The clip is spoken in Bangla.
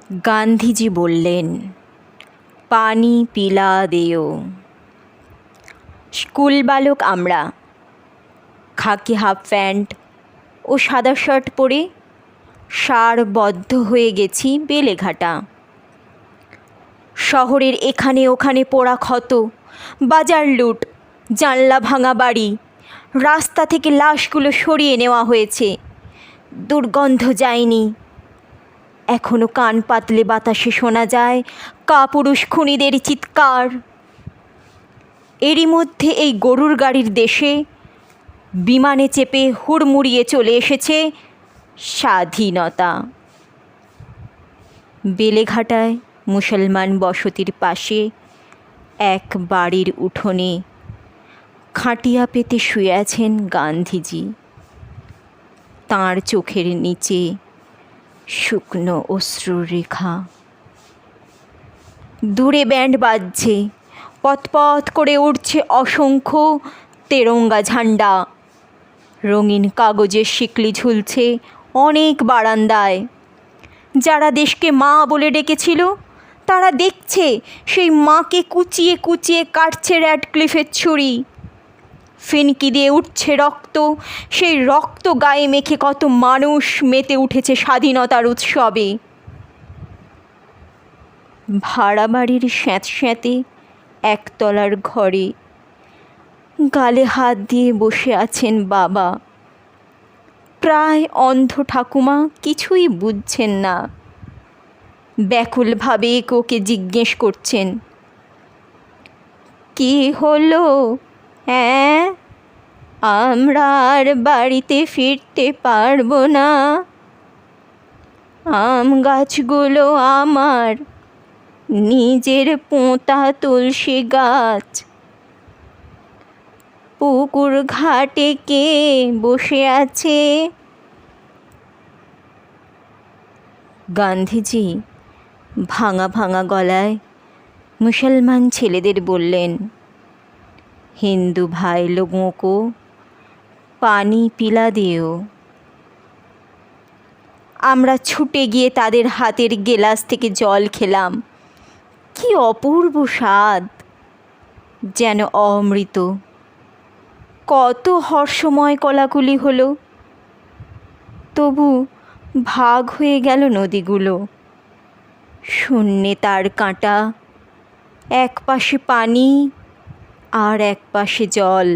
গান্ধীজি বললেন, পানি পিলা দেও। স্কুল বালক আমরা, খাকি হাফ প্যান্ট ও সাদা শার্ট পরে সারবদ্ধ হয়ে গেছি বেলেঘাটা। শহরের এখানে ওখানে পোড়া ক্ষত, বাজার লুট, জানলা ভাঙা বাড়ি, রাস্তা থেকে লাশগুলো সরিয়ে নেওয়া হয়েছে। দুর্গন্ধ যায়নি। এখনো কান পাতলে বাতাসে শোনা যায় কাপুরুষ খুনিদের চিৎকার। এরই মধ্যে এই গরুর গাড়ির দেশে বিমানে চেপে হুড়মুড়িয়ে চলে এসেছে স্বাধীনতা। বেলেঘাটায় মুসলমান বসতির পাশে এক বাড়ির উঠোনে খাটিয়া পেতে শুয়ে আছেন গান্ধীজি। তাঁর চোখের নিচে শুকনো অশ্রুর রেখা। দূরে ব্যান্ড বাজছে, পথ করে উঠছে অসংখ্য তেরঙ্গা ঝান্ডা। রঙিন কাগজের শিকলি ঝুলছে অনেক বারান্দায়। যারা দেশকে মা বলে ডেকেছিল তারা দেখছে সেই মাকে কুচিয়ে কুচিয়ে কাটছে র্যাডক্লিফের ছুরি। ফিনকি দিয়ে উঠছে রক্ত, সেই রক্ত গায়ে মেখে কত মানুষ মেতে উঠেছে স্বাধীনতার উৎসবে। ভাড়া বাড়ির স্যাঁতস্যাঁতে একতলার ঘরে গালে হাত দিয়ে বসে আছেন বাবা। প্রায় অন্ধ ঠাকুমা কিছুই বুঝছেন না। ব্যাকুলভাবে ওকে জিজ্ঞেস করছেন, কি হলো? হ্যাঁ, আমরা আর বাড়িতে ফিরতে পারবো না। আম গাছগুলো আমার, নিজের পোঁতা তুলসী গাছ। পুকুর ঘাটে কে বসে আছে? গান্ধীজি ভাঙা ভাঙা গলায় মুসলমান ছেলেদের বললেন, হিন্দু ভাই লোগোं को পানি পিলা দেও। আমরা ছুটে গিয়ে তাদের হাতের গেলাস থেকে জল খেলাম। কি অপূর্ব স্বাদ, যেন অমৃত। কত হর্ষময় কোলাকুলি হলো। তবু ভাগ হয়ে গেল নদীগুলো। শূন্যে তার কাঁটা, এক পাশে পানি আর এক পাশে জল।